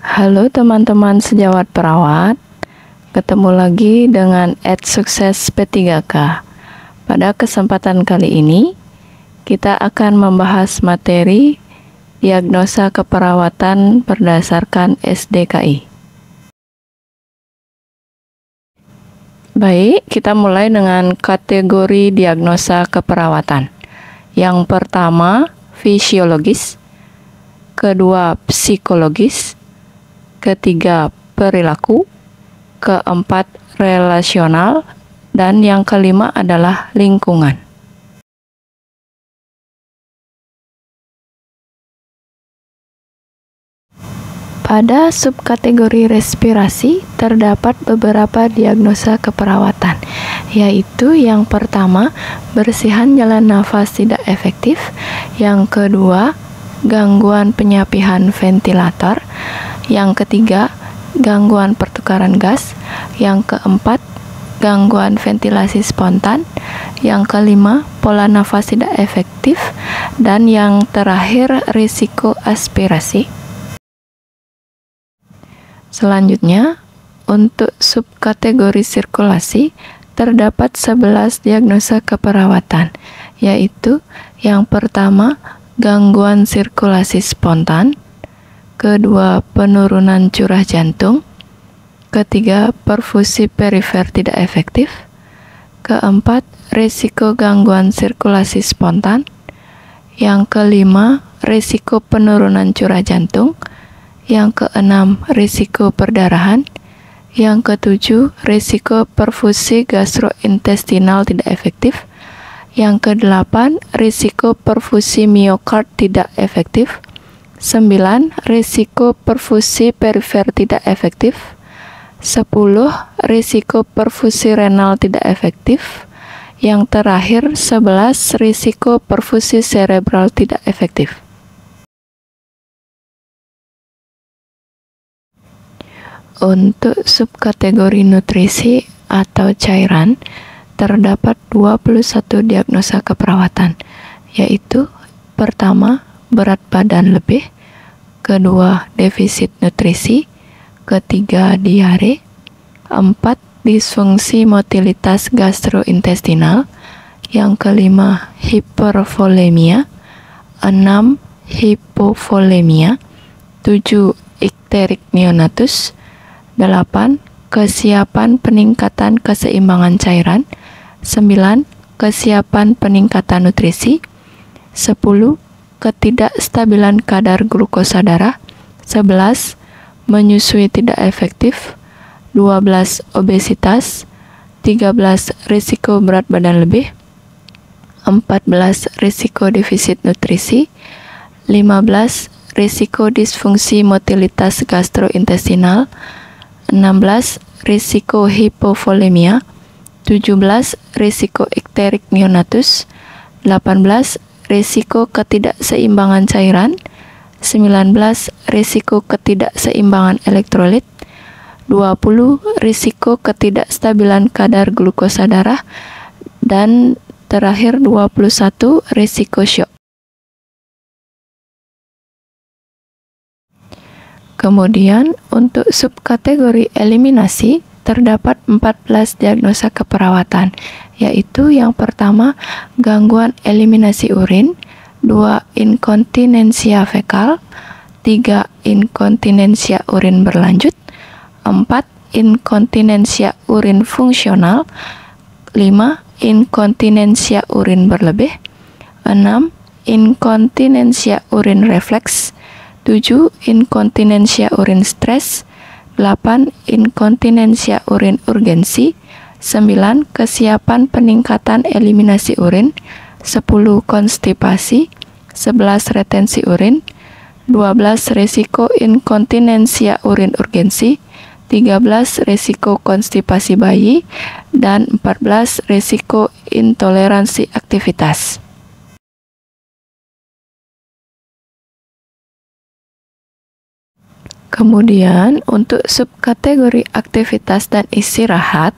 Halo teman-teman sejawat perawat, ketemu lagi dengan Sukses P3K. Pada kesempatan kali ini, kita akan membahas materi diagnosa keperawatan berdasarkan SDKI. Baik, kita mulai dengan kategori diagnosa keperawatan. Yang pertama, fisiologis, kedua, psikologis, ketiga, perilaku, keempat, relasional, dan yang kelima adalah lingkungan. Pada subkategori respirasi terdapat beberapa diagnosa keperawatan, yaitu yang pertama, bersihan jalan nafas tidak efektif, yang kedua, gangguan penyapihan ventilator, yang ketiga, gangguan pertukaran gas, yang keempat, gangguan ventilasi spontan, yang kelima, pola nafas tidak efektif, dan yang terakhir, risiko aspirasi. Selanjutnya, untuk subkategori sirkulasi, terdapat 11 diagnosa keperawatan, yaitu yang pertama, gangguan sirkulasi spontan, kedua, penurunan curah jantung, ketiga, perfusi perifer tidak efektif, keempat, risiko gangguan sirkulasi spontan, yang kelima, risiko penurunan curah jantung, yang keenam, risiko perdarahan, yang ketujuh, risiko perfusi gastrointestinal tidak efektif, yang kedelapan, risiko perfusi miokard tidak efektif, 9, risiko perfusi perifer tidak efektif, 10, risiko perfusi renal tidak efektif, yang terakhir 11, risiko perfusi cerebral tidak efektif. Untuk subkategori nutrisi atau cairan, terdapat 21 diagnosa keperawatan, yaitu pertama, berat badan lebih, kedua, defisit nutrisi, ketiga, diare, empat, disfungsi motilitas gastrointestinal, yang kelima, hipervolemia, 6, hipovolemia, 7, ikterik neonatus, 8. Kesiapan peningkatan keseimbangan cairan, 9. Kesiapan peningkatan nutrisi, 10. Ketidakstabilan kadar glukosa darah, 11. Menyusui tidak efektif, 12. Obesitas, 13. Risiko berat badan lebih, 14. Risiko defisit nutrisi, 15. Risiko disfungsi motilitas gastrointestinal, 16. Risiko hipovolemia, 17. Risiko ikterik neonatus, 18. Risiko ketidakseimbangan cairan, 19. Risiko ketidakseimbangan elektrolit, 20. Risiko ketidakstabilan kadar glukosa darah, dan terakhir 21. Risiko syok. Kemudian, untuk subkategori eliminasi, terdapat 14 diagnosa keperawatan, yaitu yang pertama, gangguan eliminasi urin, 2. Inkontinensia fekal, 3. Inkontinensia urin berlanjut, 4. Inkontinensia urin fungsional, 5. Inkontinensia urin berlebih, 6. Inkontinensia urin refleks, 7. Inkontinensia urin stres, 8. Inkontinensia urin urgensi, 9. Kesiapan peningkatan eliminasi urin, 10. Konstipasi, 11. Retensi urin, 12. Risiko inkontinensia urin urgensi, 13. Risiko konstipasi bayi, dan 14. Risiko intoleransi aktivitas. Kemudian, untuk subkategori aktivitas dan istirahat,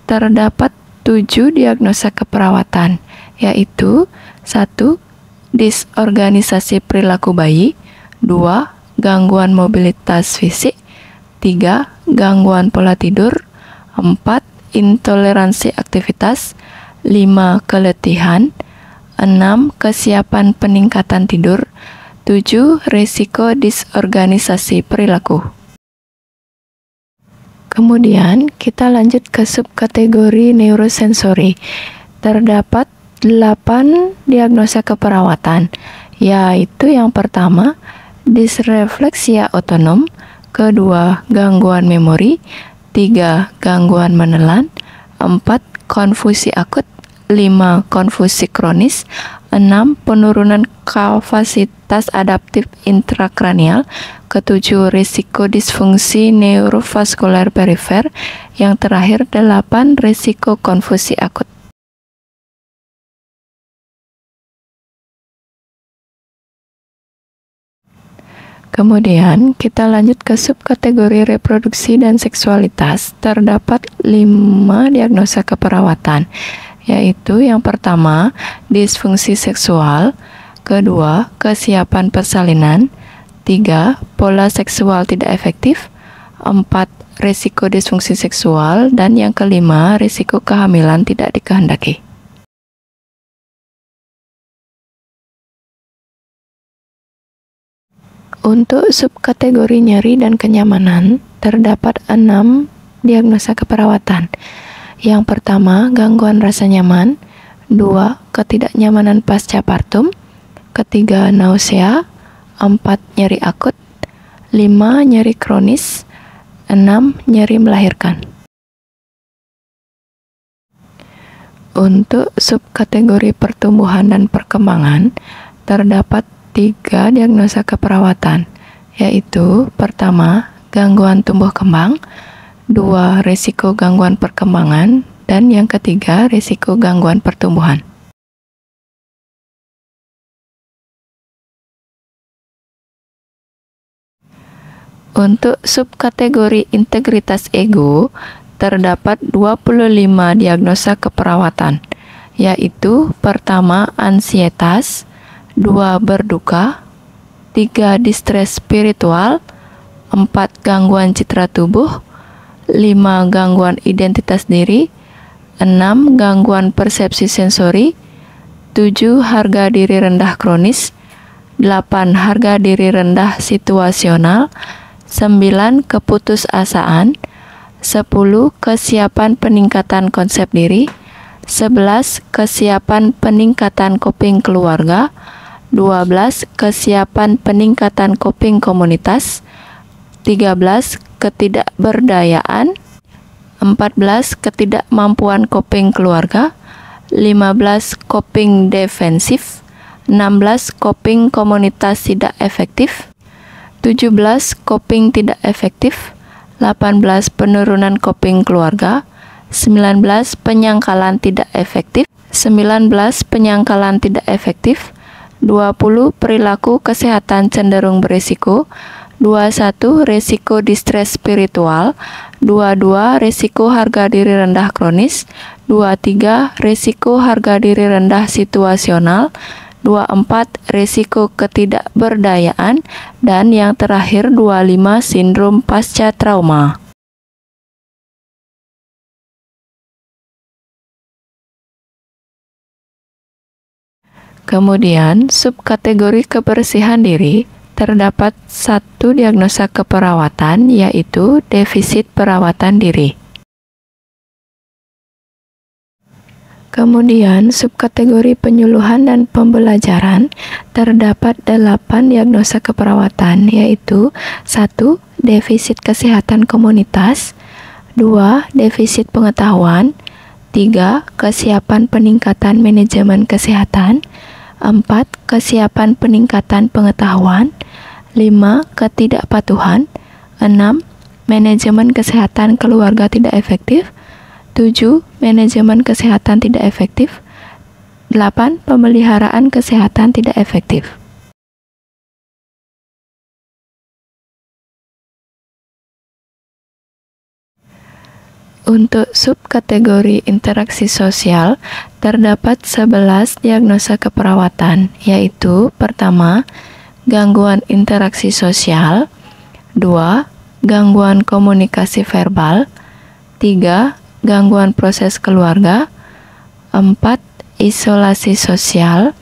terdapat 7 diagnosa keperawatan, yaitu 1. Disorganisasi perilaku bayi, 2. gangguan mobilitas fisik, 3. Gangguan pola tidur, 4. Intoleransi aktivitas, 5. Keletihan, 6. Kesiapan peningkatan tidur, 7. Risiko disorganisasi perilaku. Kemudian kita lanjut ke subkategori neurosensori. Terdapat 8 diagnosa keperawatan, yaitu yang pertama, disrefleksia otonom, kedua, gangguan memori, 3. Gangguan menelan, 4. Konfusi akut, 5. Konfusi kronis, 6. Penurunan kapasitas adaptif intrakranial, ketujuh, risiko disfungsi neurovaskular perifer, yang terakhir 8. Risiko konfusi akut. Kemudian kita lanjut ke subkategori reproduksi dan seksualitas. Terdapat 5 diagnosa keperawatan, yaitu yang pertama, disfungsi seksual, kedua, kesiapan persalinan, 3. Pola seksual tidak efektif, 4. Risiko disfungsi seksual, dan yang kelima, risiko kehamilan tidak dikehendaki. Untuk subkategori nyeri dan kenyamanan, terdapat 6 diagnosa keperawatan. Yang pertama, gangguan rasa nyaman, 2. Ketidaknyamanan pasca partum, ketiga, nausea, 4. Nyeri akut, 5. Nyeri kronis, 6. Nyeri melahirkan. Untuk subkategori pertumbuhan dan perkembangan, terdapat 3 diagnosa keperawatan, yaitu pertama, gangguan tumbuh kembang, 2. Risiko gangguan perkembangan, dan yang ketiga, risiko gangguan pertumbuhan. Untuk subkategori integritas ego, terdapat 25 diagnosa keperawatan, yaitu pertama, ansietas, 2. Berduka, 3. Distres spiritual, 4. Gangguan citra tubuh, 5. Gangguan identitas diri, 6. Gangguan persepsi sensori, 7. Harga diri rendah kronis, 8. Harga diri rendah situasional, 9. Keputusasaan, 10. Kesiapan peningkatan konsep diri, 11. Kesiapan peningkatan coping keluarga, 12. Kesiapan peningkatan coping komunitas, 13. Ketidakberdayaan, 14. Ketidakmampuan coping keluarga, 15. Coping defensif, 16. Coping komunitas tidak efektif, 17. Coping tidak efektif, 18. Penurunan coping keluarga, 19. Penyangkalan tidak efektif, 19. Penyangkalan tidak efektif, 20. Perilaku kesehatan cenderung berisiko, 21. Risiko distres spiritual, 22. Risiko harga diri rendah kronis, 23. Risiko harga diri rendah situasional, 24. Risiko ketidakberdayaan, dan yang terakhir 25. Sindrom pasca trauma. Kemudian, subkategori kebersihan diri, terdapat 1 diagnosa keperawatan, yaitu defisit perawatan diri. Kemudian, subkategori penyuluhan dan pembelajaran, terdapat 8 diagnosa keperawatan, yaitu 1. Defisit kesehatan komunitas, 2. Defisit pengetahuan, 3. Kesiapan peningkatan manajemen kesehatan, 4. Kesiapan peningkatan pengetahuan, 5. Ketidakpatuhan, 6. Manajemen kesehatan keluarga tidak efektif, 7. Manajemen kesehatan tidak efektif, 8. Pemeliharaan kesehatan tidak efektif. Untuk subkategori interaksi sosial, terdapat 11 diagnosa keperawatan, yaitu pertama, gangguan interaksi sosial. 2. Gangguan komunikasi verbal. 3. Gangguan proses keluarga. 4. Isolasi sosial.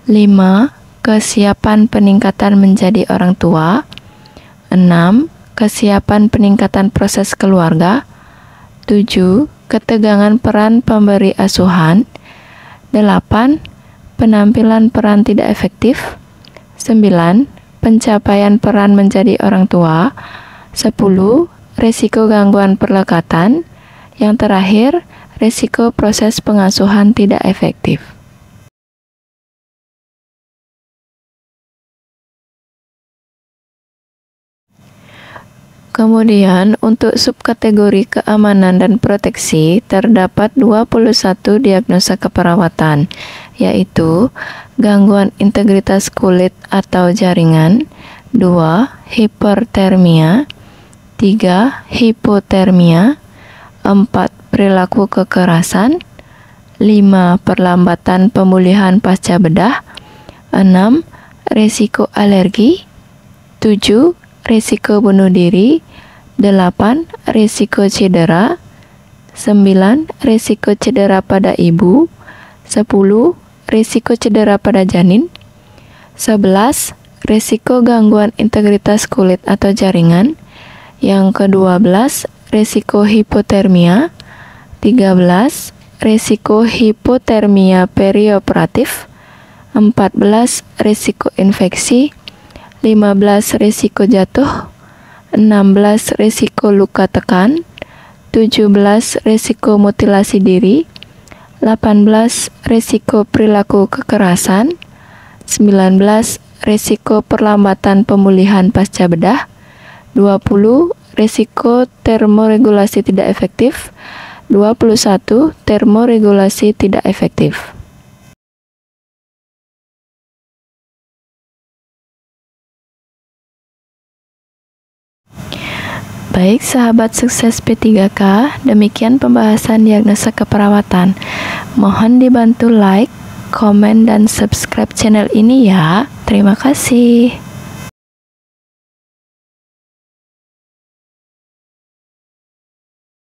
5. Kesiapan peningkatan menjadi orang tua. 6. Kesiapan peningkatan proses keluarga. 7. Ketegangan peran pemberi asuhan. 8. Penampilan peran tidak efektif. 9. Pencapaian peran menjadi orang tua. 10. Risiko gangguan perlekatan. Yang terakhir, risiko proses pengasuhan tidak efektif. Kemudian, untuk subkategori keamanan dan proteksi, terdapat 21 diagnosa keperawatan, yaitu gangguan integritas kulit atau jaringan, 2. Hipertermia, 3. Hipotermia, 4. Perilaku kekerasan, 5. Perlambatan pemulihan pasca bedah, 6. Risiko alergi, 7. Risiko bunuh diri, 8. Risiko cedera, 9. Risiko cedera pada ibu, 10. Risiko cedera pada janin, 11. Risiko gangguan integritas kulit atau jaringan, yang ke-12 risiko hipotermia, 13. Risiko hipotermia perioperatif, 14. Risiko infeksi, 15. Risiko jatuh, 16. Risiko luka tekan, 17. Risiko mutilasi diri, 18. Risiko perilaku kekerasan, 19. Risiko perlambatan pemulihan pasca bedah, 20. Risiko termoregulasi tidak efektif, 21. Termoregulasi tidak efektif. Baik sahabat sukses P3K, demikian pembahasan diagnosa keperawatan. Mohon dibantu like, komen, dan subscribe channel ini ya. Terima kasih.